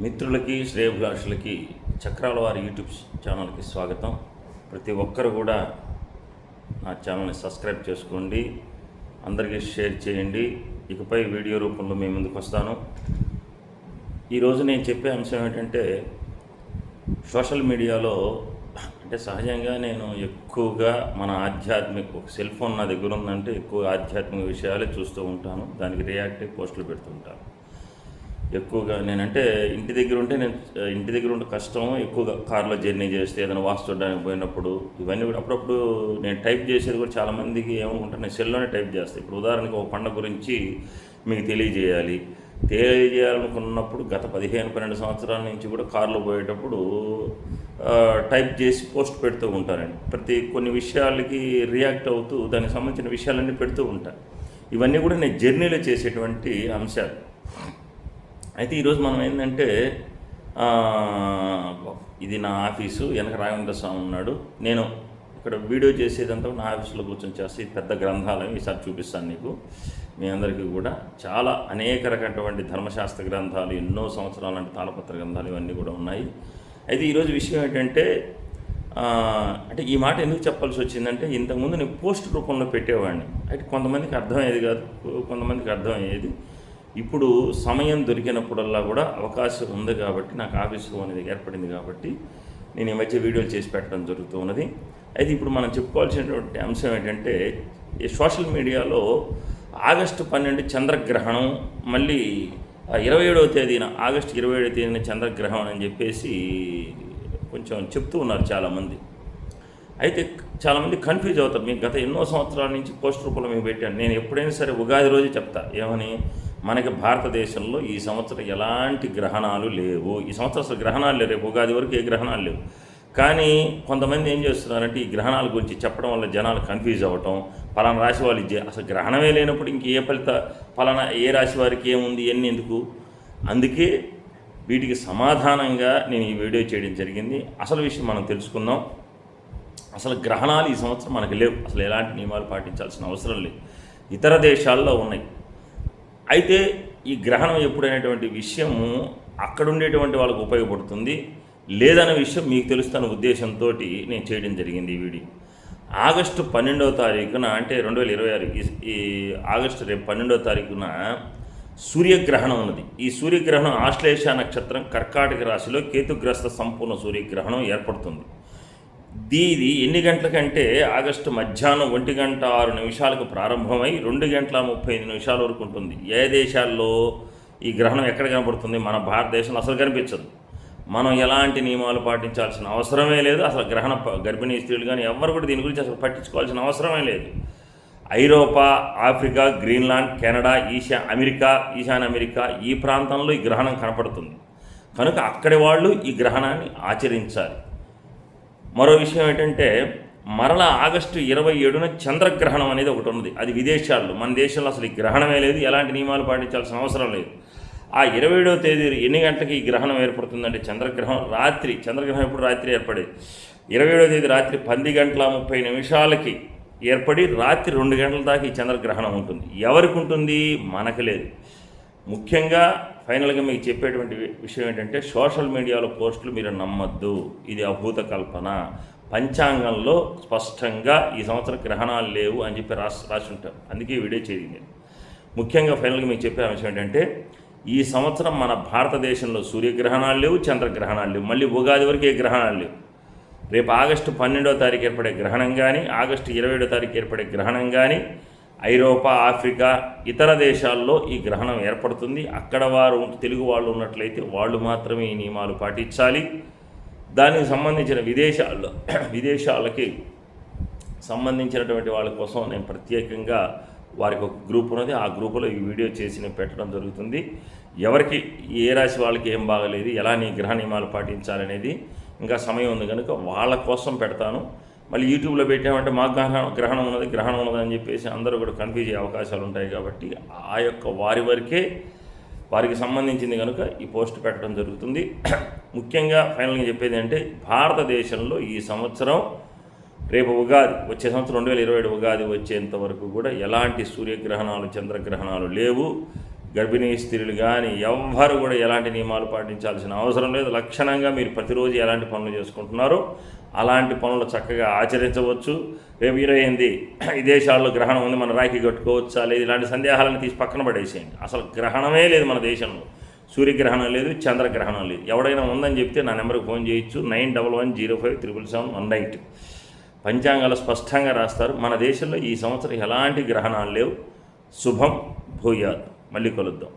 మిత్రులకి శ్రేయోభిలాషులకి చక్రాల వారి యూట్యూబ్ ఛానల్కి స్వాగతం. ప్రతి ఒక్కరు కూడా నా ఛానల్ని సబ్స్క్రైబ్ చేసుకోండి, అందరికీ షేర్ చేయండి. ఇకపై వీడియో రూపంలో మీ ముందుకు వస్తాను. ఈరోజు నేను చెప్పే అంశం ఏంటంటే, సోషల్ మీడియాలో అంటే సహజంగా నేను ఎక్కువగా మన ఆధ్యాత్మిక సెల్ ఫోన్ నా దగ్గర ఉందంటే ఎక్కువ ఆధ్యాత్మిక విషయాలే చూస్తూ ఉంటాను, దానికి రియాక్టివ్ పోస్టులు పెడుతుంటాను. ఎక్కువగా నేనంటే ఇంటి దగ్గర ఉంటే కష్టం. ఎక్కువగా కార్లో జర్నీ చేస్తే ఏదైనా వాస్తు చూడడానికి పోయినప్పుడు ఇవన్నీ కూడా అప్పుడప్పుడు నేను టైప్ చేసేది కూడా చాలామందికి ఏమనుకుంటాను, నేను సెల్లోనే టైప్ చేస్తాను. ఇప్పుడు ఉదాహరణకి ఒక పండుగ గురించి మీకు తెలియజేయాలనుకున్నప్పుడు గత 15-12 సంవత్సరాల నుంచి కూడా కార్లో పోయేటప్పుడు టైప్ చేసి పోస్ట్ పెడుతూ ఉంటానండి. కొన్ని విషయాలకి రియాక్ట్ అవుతూ దానికి సంబంధించిన విషయాలన్నీ పెడుతూ ఉంటాను. ఇవన్నీ కూడా నేను జర్నీలో చేసేటువంటి అంశాలు. అయితే ఈరోజు మనం ఏంటంటే, ఇది నా ఆఫీసు, వెనక రాఘవేంద్ర స్వామి ఉన్నాడు. నేను ఇక్కడ వీడియో చేసేదంతా నా ఆఫీసులో కూర్చొని చేస్తే ఇది పెద్ద గ్రంథాలయం. ఈసారి చూపిస్తాను నీకు, మీ అందరికీ కూడా. చాలా అనేక రకమైనటువంటి ధర్మశాస్త్ర గ్రంథాలు, ఎన్నో సంవత్సరాలు అంటే తాళపత్ర గ్రంథాలు ఇవన్నీ కూడా ఉన్నాయి. అయితే ఈరోజు విషయం ఏంటంటే, అంటే ఈ మాట ఎందుకు చెప్పాల్సి వచ్చిందంటే, ఇంతకుముందు నేను పోస్ట్ రూపంలో పెట్టేవాడిని. అయితే కొంతమందికి అర్థమయ్యేది కాదు, కొంతమందికి అర్థమయ్యేది. ఇప్పుడు సమయం దొరికినప్పుడల్లా కూడా అవకాశం ఉంది కాబట్టి, నాకు ఆఫీసు అనేది ఏర్పడింది కాబట్టి నేను ఈ మధ్య వీడియోలు చేసి పెట్టడం జరుగుతూ ఉన్నది. అయితే ఇప్పుడు మనం చెప్పుకోవాల్సినటువంటి అంశం ఏంటంటే, ఈ సోషల్ మీడియాలో ఆగస్టు 12 చంద్రగ్రహణం, మళ్ళీ 27వ తేదీన ఆగస్టు 27వ తేదీన చంద్రగ్రహణం అని చెప్పేసి కొంచెం చెప్తూ ఉన్నారు చాలామంది. అయితే చాలామంది కన్ఫ్యూజ్ అవుతారు. మీకు గత ఎన్నో సంవత్సరాల నుంచి పోస్ట్ రూపంలో మీకు పెట్టాను. నేను ఎప్పుడైనా సరే ఉగాది రోజు చెప్తా ఏమని, మనకి భారతదేశంలో ఈ సంవత్సరం ఎలాంటి గ్రహణాలు లేవు. ఈ సంవత్సరం అసలు గ్రహణాలు లేవు. రేపు ఉగాది వరకు ఏ గ్రహణాలు లేవు. కానీ కొంతమంది ఏం చేస్తున్నారంటే, ఈ గ్రహణాల గురించి చెప్పడం వల్ల జనాలు కన్ఫ్యూజ్ అవ్వటం, పలానా రాశి వాళ్ళు అసలు గ్రహణమే లేనప్పుడు ఇంక పలానా ఏ రాశి వారికి ఏముంది ఎన్ని ఎందుకు. అందుకే వీటికి సమాధానంగా నేను ఈ వీడియో చేయడం జరిగింది. అసలు విషయం మనం తెలుసుకుందాం. అసలు గ్రహణాలు ఈ సంవత్సరం మనకు లేవు. అసలు ఎలాంటి నియమాలు పాటించాల్సిన అవసరం లేదు. ఇతర దేశాల్లో ఉన్నాయి. అయితే ఈ గ్రహణం ఎప్పుడైనటువంటి విషయము అక్కడ ఉండేటువంటి వాళ్ళకు ఉపయోగపడుతుంది లేదనే విషయం మీకు తెలుస్తున్న ఉద్దేశంతో నేను చేయడం జరిగింది ఈ వీడియో. ఆగస్టు 12వ తారీఖున, అంటే 2026 ఈ ఆగస్టు రేపు 12వ తారీఖున సూర్యగ్రహణం ఉన్నది. ఈ సూర్యగ్రహణం ఆశ్లేష నక్షత్రం కర్కాటక రాశిలో కేతుగ్రస్త సంపూర్ణ సూర్యగ్రహణం ఏర్పడుతుంది. దీది ఎన్ని గంటలకంటే ఆగస్టు మధ్యాహ్నం 1:06 ప్రారంభమై 2:35 వరకు ఉంటుంది. ఏ దేశాల్లో ఈ గ్రహణం ఎక్కడ కనపడుతుంది? మన భారతదేశంలో అసలు కనిపించదు. మనం ఎలాంటి నియమాలు పాటించాల్సిన అవసరమే లేదు. అసలు గర్భిణీ స్త్రీలు కానీ ఎవరు కూడా దీని గురించి అసలు పట్టించుకోవాల్సిన అవసరమే లేదు. ఐరోపా, ఆఫ్రికా, గ్రీన్లాండ్, కెనడా, ఈశాన్య అమెరికా ఈ ప్రాంతంలో ఈ గ్రహణం కనపడుతుంది. కనుక అక్కడి వాళ్ళు ఈ గ్రహణాన్ని ఆచరించాలి. మరో విషయం ఏంటంటే, మరలా ఆగస్టు 27న చంద్రగ్రహణం అనేది ఒకటి ఉన్నది. అది విదేశాల్లో. మన దేశంలో అసలు ఈ గ్రహణమే లేదు, ఎలాంటి నియమాలు పాటించాల్సిన అవసరం లేదు. ఆ 27వ తేదీ ఎన్ని గంటలకి ఈ గ్రహణం ఏర్పడుతుందంటే, చంద్రగ్రహణం ఎప్పుడు రాత్రి ఏర్పడేది. 27వ తేదీ రాత్రి 10:30 ఏర్పడి రాత్రి 2 గంటల దాకా ఈ చంద్రగ్రహణం ఉంటుంది. ఎవరికి ఉంటుంది? మనకు లేదు. ముఖ్యంగా ఫైనల్గా మీకు చెప్పేటువంటి విషయం ఏంటంటే, సోషల్ మీడియాలో పోస్టులు మీరు నమ్మద్దు. ఇది అభూత కల్పన. పంచాంగంలో స్పష్టంగా ఈ సంవత్సరం గ్రహణాలు లేవు అని చెప్పి రాసి ఉంటారు. అందుకే వీడియో చేయండి. ముఖ్యంగా ఫైనల్గా మీకు చెప్పే విషయం ఏంటంటే, ఈ సంవత్సరం మన భారతదేశంలో సూర్యగ్రహణాలు లేవు, చంద్రగ్రహణాలు లేవు, మళ్ళీ ఉగాది వరకు ఏ గ్రహణాలు లేవు. రేపు ఆగస్టు 12వ తారీఖు ఏర్పడే గ్రహణం కానీ, ఆగస్టు 27వ తారీఖు ఏర్పడే గ్రహణం కానీ ఐరోపా, ఆఫ్రికా ఇతర దేశాల్లో ఈ గ్రహణం ఏర్పడుతుంది. అక్కడ తెలుగు వాళ్ళు ఉన్నట్లయితే వాళ్ళు మాత్రమే ఈ నియమాలు పాటించాలి. దానికి సంబంధించిన విదేశాలకి సంబంధించినటువంటి వాళ్ళ కోసం నేను ప్రత్యేకంగా వారికి ఒక గ్రూప్ ఉన్నది. ఆ గ్రూపులో ఈ వీడియో చేసి పెట్టడం జరుగుతుంది. ఎవరికి ఏ రాశి వాళ్ళకి ఏం బాగలేదు, ఎలా నీ గ్రహ నియమాలు పాటించాలనేది ఇంకా సమయం ఉంది కనుక వాళ్ళ కోసం పెడతాను. మళ్ళీ యూట్యూబ్లో పెట్టామంటే మాకు గ్రహణం ఉన్నది అని చెప్పేసి అందరూ కూడా కన్ఫ్యూజ్ అయ్యే అవకాశాలు ఉంటాయి. కాబట్టి ఆ యొక్క వారికి సంబంధించింది కనుక ఈ పోస్ట్ పెట్టడం జరుగుతుంది. ముఖ్యంగా ఫైనల్గా చెప్పేది అంటే, భారతదేశంలో ఈ సంవత్సరం రేపు ఉగాది, వచ్చే సంవత్సరం 2027 ఉగాది వచ్చేంత వరకు కూడా ఎలాంటి సూర్యగ్రహణాలు, చంద్రగ్రహణాలు లేవు. గర్భిణీ స్త్రీలు కానీ ఎవ్వరు కూడా ఎలాంటి నియమాలు పాటించాల్సిన అవసరం లేదు. లక్షణంగా మీరు ప్రతిరోజు ఎలాంటి పనులు చేసుకుంటున్నారో అలాంటి పనులు చక్కగా ఆచరించవచ్చు. రేపు 28 విదేశాల్లో గ్రహణం ఉంది, మన రాఖీ కట్టుకోవచ్చా లేదు, ఇలాంటి సందేహాలను తీసి పక్కన పడేసేయండి. అసలు గ్రహణమే లేదు మన దేశంలో. సూర్యగ్రహణం లేదు, చంద్రగ్రహణం లేదు. ఎవడైనా ఉందని చెప్తే నా నెంబర్కి ఫోన్ చేయొచ్చు, 9110577719. పంచాంగాలు స్పష్టంగా రాస్తారు. మన దేశంలో ఈ సంవత్సరం ఎలాంటి గ్రహణాలు లేవు. శుభం భూయాత్. మళ్ళీ కలుద్దాం.